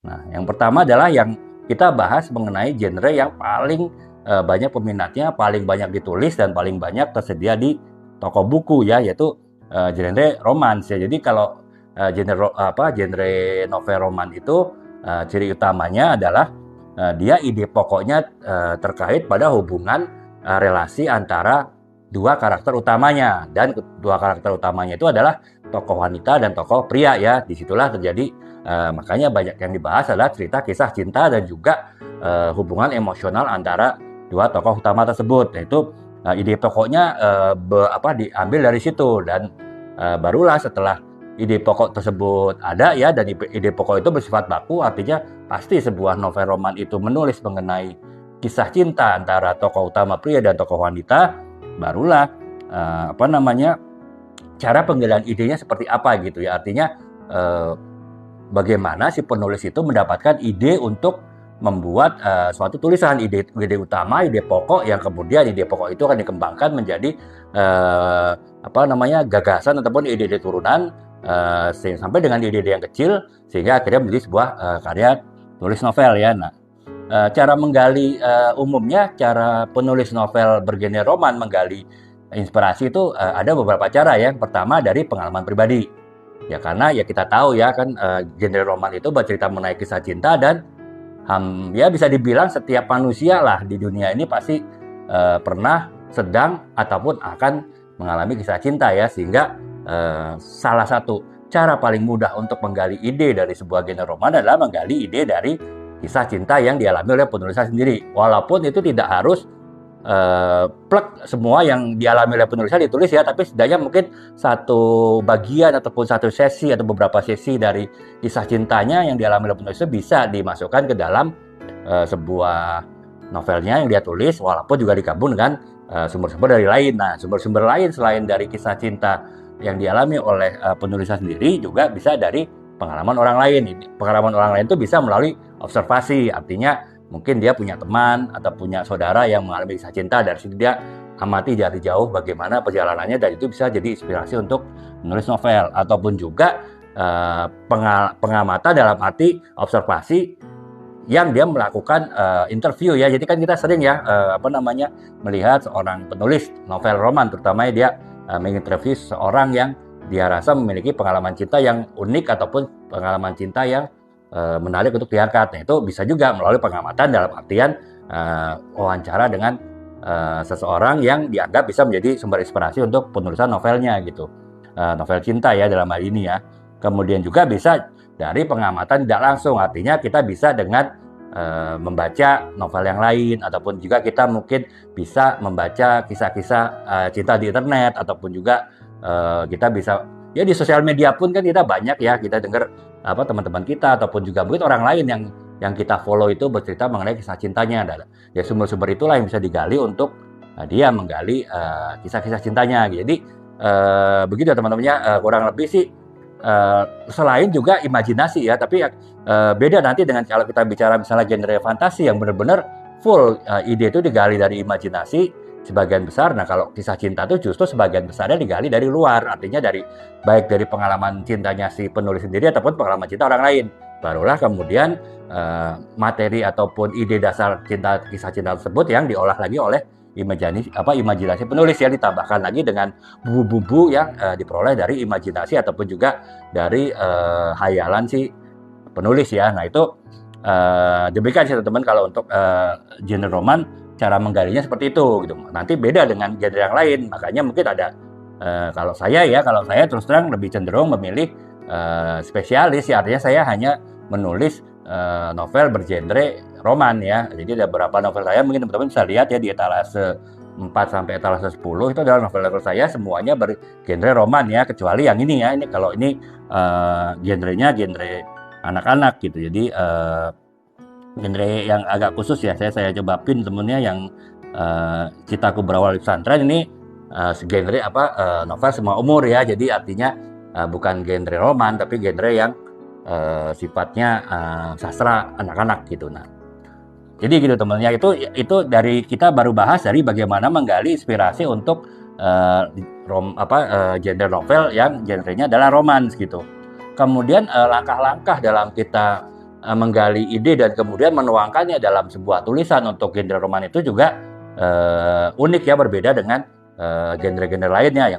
Nah, yang pertama adalah yang kita bahas mengenai genre yang paling banyak peminatnya, paling banyak ditulis dan paling banyak tersedia di toko buku ya, yaitu genre romans ya. Jadi kalau genre novel roman itu ciri utamanya adalah dia ide pokoknya terkait pada hubungan relasi antara dua karakter utamanya, dan dua karakter utamanya itu adalah tokoh wanita dan tokoh pria ya. Disitulah terjadi makanya banyak yang dibahas adalah cerita kisah cinta dan juga hubungan emosional antara dua tokoh utama tersebut. Nah, itu ide pokoknya diambil dari situ, dan barulah setelah ide pokok tersebut ada ya, dan ide pokok itu bersifat baku, artinya pasti sebuah novel roman itu menulis mengenai kisah cinta antara tokoh utama pria dan tokoh wanita, barulah cara penggalian idenya seperti apa gitu ya. Artinya bagaimana si penulis itu mendapatkan ide untuk membuat suatu tulisan, ide utama, ide pokok, yang kemudian ide pokok itu akan dikembangkan menjadi gagasan ataupun ide-ide turunan sampai dengan ide-ide yang kecil, sehingga akhirnya menjadi sebuah karya tulis novel ya. Nah, cara menggali umumnya cara penulis novel bergenre roman menggali inspirasi itu ada beberapa cara ya. Yang pertama dari pengalaman pribadi. Ya karena ya kita tahu ya kan genre roman itu bercerita mengenai kisah cinta, dan ya bisa dibilang setiap manusia lah di dunia ini pasti pernah, sedang, ataupun akan mengalami kisah cinta ya. Sehingga salah satu cara paling mudah untuk menggali ide dari sebuah genre roman adalah menggali ide dari kisah cinta yang dialami oleh penulisnya sendiri. Walaupun itu tidak harus plek semua yang dialami oleh penulisnya ditulis ya, tapi setidaknya mungkin satu bagian ataupun satu sesi atau beberapa sesi dari kisah cintanya yang dialami oleh penulisnya bisa dimasukkan ke dalam sebuah novelnya yang dia tulis, walaupun juga digabung dengan sumber-sumber dari lain. Nah, sumber-sumber lain selain dari kisah cinta yang dialami oleh penulisnya sendiri juga bisa dari pengalaman orang lain. Pengalaman orang lain itu bisa melalui observasi, artinya mungkin dia punya teman atau punya saudara yang mengalami kisah cinta, dari situ dia amati dari jauh bagaimana perjalanannya, dan itu bisa jadi inspirasi untuk menulis novel. Ataupun juga pengamatan dalam arti observasi yang dia melakukan interview ya. Jadi kan kita sering ya melihat seorang penulis novel roman terutama dia menginterview seorang yang dia rasa memiliki pengalaman cinta yang unik ataupun pengalaman cinta yang menarik untuk diangkat. Nah, itu bisa juga melalui pengamatan dalam artian wawancara dengan seseorang yang dianggap bisa menjadi sumber inspirasi untuk penulisan novelnya gitu. Novel cinta ya dalam hal ini ya. Kemudian juga bisa dari pengamatan tidak langsung, artinya kita bisa dengan membaca novel yang lain, ataupun juga kita mungkin bisa membaca kisah-kisah cinta di internet, ataupun juga kita bisa ya di sosial media pun kan kita banyak ya, kita dengar teman-teman kita ataupun juga mungkin orang lain yang kita follow itu bercerita mengenai kisah cintanya. Ya sumber-sumber itulah yang bisa digali untuk dia menggali kisah-kisah cintanya. Jadi begitu teman-temannya, kurang lebih sih selain juga imajinasi ya, tapi beda nanti dengan kalau kita bicara misalnya genre fantasi yang benar-benar full ide itu digali dari imajinasi sebagian besar. Nah, kalau kisah cinta itu justru sebagian besarnya digali dari luar, artinya baik dari pengalaman cintanya si penulis sendiri ataupun pengalaman cinta orang lain. Barulah kemudian materi ataupun ide dasar kisah cinta tersebut yang diolah lagi oleh imajinasi penulis ya, ditambahkan lagi dengan bumbu-bumbu yang diperoleh dari imajinasi ataupun juga dari hayalan si penulis ya. Nah, itu demikian sih teman-teman kalau untuk genre roman. Cara menggalinya seperti itu gitu. Nanti beda dengan genre yang lain. Makanya mungkin ada kalau saya terus terang lebih cenderung memilih spesialis ya. Artinya saya hanya menulis novel bergenre roman ya. Jadi ada beberapa novel saya, mungkin teman-teman bisa lihat ya di etalase 4 sampai etalase 10 itu adalah novel-novel saya semuanya bergenre roman ya, kecuali yang ini ya. Ini kalau ini genrenya genre anak-anak gitu. Jadi genre yang agak khusus ya, saya coba pin temennya yang Citaku Berawal di Pesantren ini genre novel semua umur ya. Jadi artinya bukan genre roman tapi genre yang sifatnya sastra anak-anak gitu. Nah, jadi gitu temennya, itu dari kita baru bahas dari bagaimana menggali inspirasi untuk genre novel yang genrenya adalah romans gitu. Kemudian langkah-langkah dalam kita menggali ide dan kemudian menuangkannya dalam sebuah tulisan untuk genre roman itu juga unik ya, berbeda dengan genre-genre lainnya.